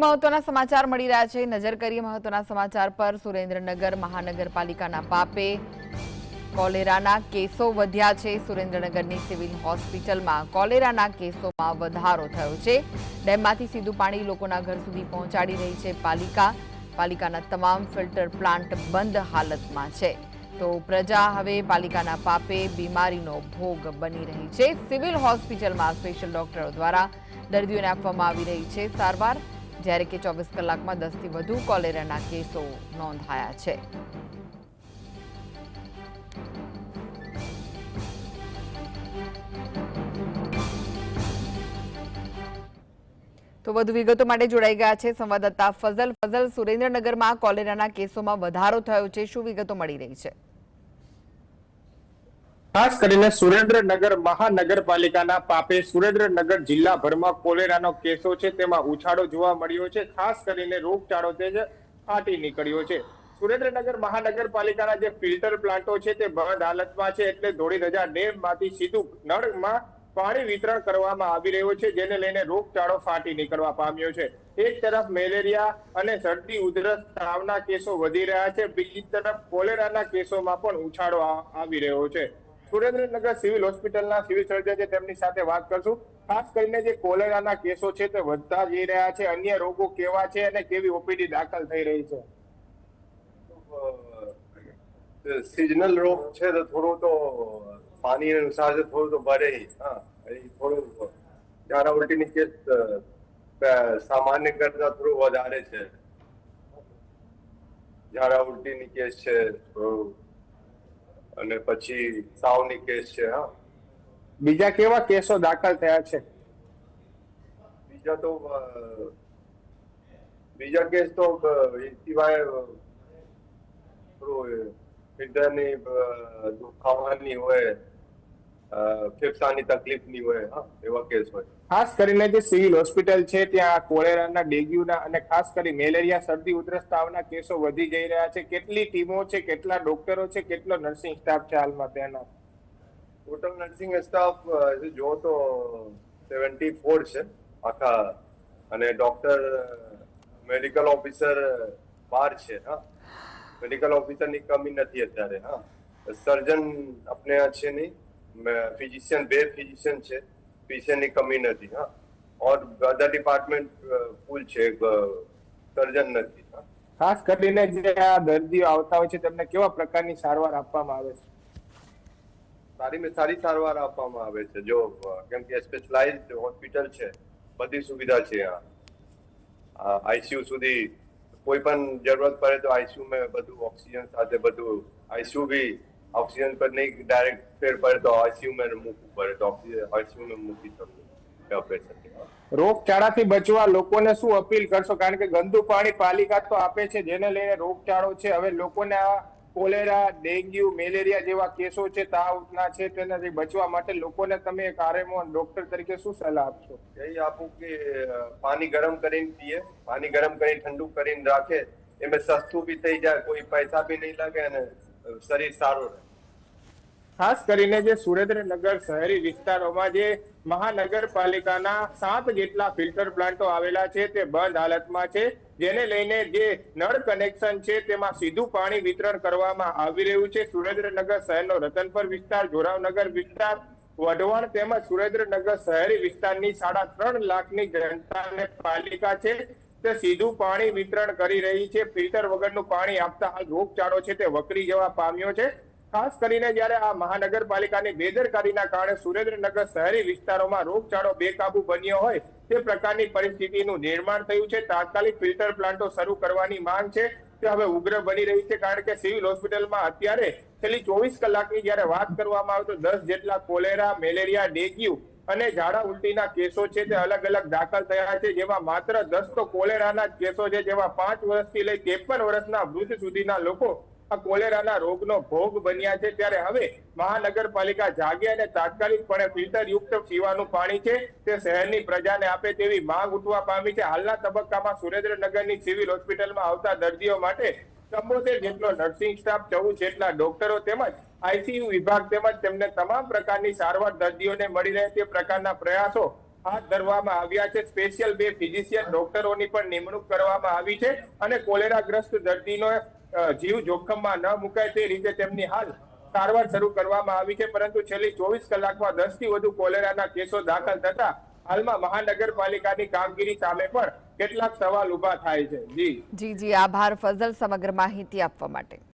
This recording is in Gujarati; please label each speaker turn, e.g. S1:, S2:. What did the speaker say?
S1: મહત્વના સમાચાર મળી રહ્યા છે. નજર કરીએ મહત્વના સમાચાર પર. સુરેન્દ્રનગર મહાનગરપાલિકાના પાપે કોલેરાના કેસો વધ્યા છે. સુરેન્દ્રનગરની સિવિલ હોસ્પિટલમાં કોલેરાના કેસોમાં વધારો થયો છે. ડેમમાંથી સીધું પાણી લોકોના ઘર સુધી પહોંચાડી રહી છે પાલિકાના તમામ ફિલ્ટર પ્લાન્ટ બંધ હાલતમાં છે. તો પ્રજા હવે પાલિકાના પાપે બીમારીનો ભોગ બની રહી છે. સિવિલ હોસ્પિટલમાં સ્પેશિયલ ડોક્ટરો દ્વારા દર્દીઓને આપવામાં આવી રહી છે સારવાર, જ્યારે કે 24 કલાકમાં 10થી વધુ કોલેરાના કેસો નોંધાયા છે. તો વધુ વિગતો માટે જોડાઈ ગયા છે સંવાદદાતા ફઝલ. સુરેન્દ્રનગરમાં કોલેરાના કેસોમાં વધારો થયો છે, શું વિગતો મળી રહી છે?
S2: ખાસ કરીને સુરેન્દ્રનગર મહાનગરપાલિકાના પાપે સુરેન્દ્રનગર જિલ્લાભરમાં કોલેરાનો કેસો છે તેમાં ઉછાળો જોવા મળ્યો છે. ખાસ કરીને રોગચાળો તે ફાટી નીકળ્યો છે. સુરેન્દ્રનગર મહાનગરપાલિકાના જે ફિલ્ટર પ્લાન્ટો છે તે બંધ હાલતમાં છે, એટલે ધોળીધજા ડેમમાંથી સીધું નળમાં પાણી વિતરણ કરવામાં આવી રહ્યું છે, જેને લઈને રોગચાળો ફાટી નીકળવા પામ્યો છે. એક તરફ મેલેરિયા અને શરદી ઉધરસ તાવના કેસો વધી રહ્યા છે, બીજી તરફ કોલેરાના કેસોમાં પણ ઉછાળો આવી રહ્યો છે. સુરેન્દ્રનગર સિવિલ હોસ્પિટલના સિવિલ સર્જન છે તેમની સાથે વાત કરશું. ખાસ કરીને જે કોલેરાના કેસો છે તે વધતા જઈ રહ્યા છે, અન્ય રોગો કેવા છે અને કેવી ઓપીડી દાખલ થઈ રહી છે?
S3: સિઝનલ રોગ છે તો થોડું તો પાણી અનુસાર થોડું તો बढ़े ही. हाँ, થોડું ઝાડા ઉલટીની કેસ સામાન્ય કરતા થોડું વધારે છે. ઝાડા ઉલટીની કેસ છે અને પછી સાવની કેસ છે. હા,
S2: બીજા કેવા કેસો દાખલ થયા છે?
S3: બીજા કેસ તો એ સિવાય થોડું હૃદયની દુખાવાની હોય, ફેફસાની તકલીફની હોય, હા, એવા કેસ હોય.
S2: ખાસ કરીને જે સિવિલ હોસ્પિટલ છે ત્યાં કોલેરાના, ડેન્ગ્યુના અને ખાસ કરી મેલેરિયા, શરદી ઉધરસ તાવના કેસો વધી જઈ રહ્યા છે. કેટલી ટીમો છે, કેટલા ડોક્ટરો છે, કેટલો નર્સિંગ સ્ટાફ છે હાલમાં ત્યાંનો?
S3: ટોટલ નર્સિંગ સ્ટાફ જો તો 74 છે આખા, અને ડોક્ટર મેડિકલ ઓફિસર 12 છે. હા, મેડિકલ ઓફિસરની કમી નથી અત્યારે. હા, સર્જન આપણે આ છે નહીં, ફિઝિશિયન 2 ફિઝિશિયન છે, પેશન્ટની કમી નથી. હા, ઓર અધર ડિપાર્ટમેન્ટ ફૂલ છે, સર્જન નથી.
S2: ખાસ કરીને જે આ દર્દીઓ આવતા હોય છે તેમને કેવા પ્રકારની સારવાર આપવામાં આવે છે?
S3: સારી સારવાર આપવામાં આવે છે. જો કેમ કે સ્પેશિયલાઇઝ્ડ હોસ્પિટલ છે, બધી સુવિધા છે. આઈસીયુ સુધી કોઈ પણ જરૂરત પડે તો આઈસીયુ में બધું ઓક્સિજન સાથે બધું, આઈસીયુ भी ऑक्सीजन पर नहीं डायरेक्ट फेर પડે તો આઈસીયુ में મૂકવું પડે તો આઈસીયુ में મૂકી શકું ઓપરેશન.
S2: રોગચાળાથી બચવા લોકોને શું અપીલ કરશો? કારણ કે ગંદુ પાણી પાલિકા તો આપે છે, જેને લઈને રોગચાળો છે. હવે લોકોને આ કોલેરા, ડેન્ગ્યુ, મેલેરિયા જેવા કેસો છે, તાવના છે, તેનાથી બચવા માટે લોકોને તમે એક આરએમઓ ડોક્ટર તરીકે શું સલાહ આપશો?
S3: यही આપું કે પાણી ગરમ કરીને પીએ, પાણી ગરમ કરીને ઠંડુ કરીને રાખે, એમાં સસ્તું બી થઈ જાય, કોઈ પૈસા બી નહીં લાગે અને શરીર સારું રહે.
S2: ખાસ કરીને જે સુરેન્દ્રનગર શહેરી વિસ્તારોમાં જે મહાનગરપાલિકાના 7 જેટલા ફિલ્ટર પ્લાન્ટો આવેલા છે તે બંધ હાલતમાં છે, જેને લઈને જે નળ કનેક્શન છે તેમાં સીધું પાણી વિતરણ કરવામાં આવી રહ્યું છે. સુરેન્દ્રનગર શહેરનો રતનપર વિસ્તાર, જોરાવનગર વિસ્તાર, વઢવાણ તેમજ સુરેન્દ્રનગર શહેરી વિસ્તારની 3.5 લાખની જનતાને પાલિકા છે તે સીધું પાણી વિતરણ કરી રહી છે. ફિલ્ટર વગરનું પાણી આપતા હાલ રોગચાળો છે તે વકરી જવા પામ્યો છે. ખાસ કરીને જ્યારે આ મહાનગરપાલિકાની બેદરકારીના કારણે સુરેન્દ્રનગર શહેરી વિસ્તારોમાં રોગચાળો બેકાબુ બન્યો હોય તે પ્રકારની પરિસ્થિતિનું નિર્માણ થયું છે. તાત્કાલિક ફિલ્ટર પ્લાન્ટો શરૂ કરવાની માંગ છે તે હવે ઉગ્ર બની રહી છે, કારણ કે સિવિલ હોસ્પિટલમાં અત્યારે છેલ્લી 24 કલાકની જ્યારે વાત કરવામાં આવે તો 10 જેટલા કોલેરા, મેલેરિયા, ડેન્ગ્યુ અને ઝાડા ઉલટીના કેસો છે તે અલગ અલગ દાખલ થયા છે, જેમાં માત્ર 10 તો કોલેરાના જ કેસો છે, જેમાં 5 વર્ષથી લઈ 53 વર્ષના વૃદ્ધ સુધીના લોકો આ કોલેરાના રોગનો ભોગ બન્યા છે. ત્યારે હવે મહાનગરપાલિકા જાગે અને તાત્કાલિકપણે ફિલ્ટર યુક્ત પીવાનું પાણી છે તે શહેરની પ્રજાને આપે તેવી માંગ ઉઠવા પામી છે. હાલના તબક્કામાં સુરેન્દ્રનગરની સિવિલ હોસ્પિટલમાં આવતા દર્દીઓ માટે 74 જેટલો નર્સિંગ સ્ટાફ, 14 જેટલા ડોક્ટરો તેમજ આઈસીયુ વિભાગ તેમજ તેમને તમામ પ્રકારની સારવાર દર્દીઓને મળી રહે તે પ્રકારના પ્રયાસો હાથ ધરવામાં આવ્યા છે. સ્પેશિયલ 2 ફિઝિશિયન ડોક્ટરોની પણ નિમણૂક કરવામાં આવી છે અને કોલેરાગ્રસ્ત દર્દીનો જીવ જોખમમાં ન મુકાય તે રીતે તેમની હાલ સારવાર શરૂ કરવામાં આવી છે. પરંતુ છેલ્લી 24 કલાકમાં 10 થી વધુ કોલેરાના કેસો દાખલ થતા હાલમાં મહાનગરપાલિકાની કામગીરી સામે પણ કેટલાક સવાલ ઉભા થાય છે. જી
S1: જી આભાર ફઝલ સમગ્ર માહિતી આપવા માટે.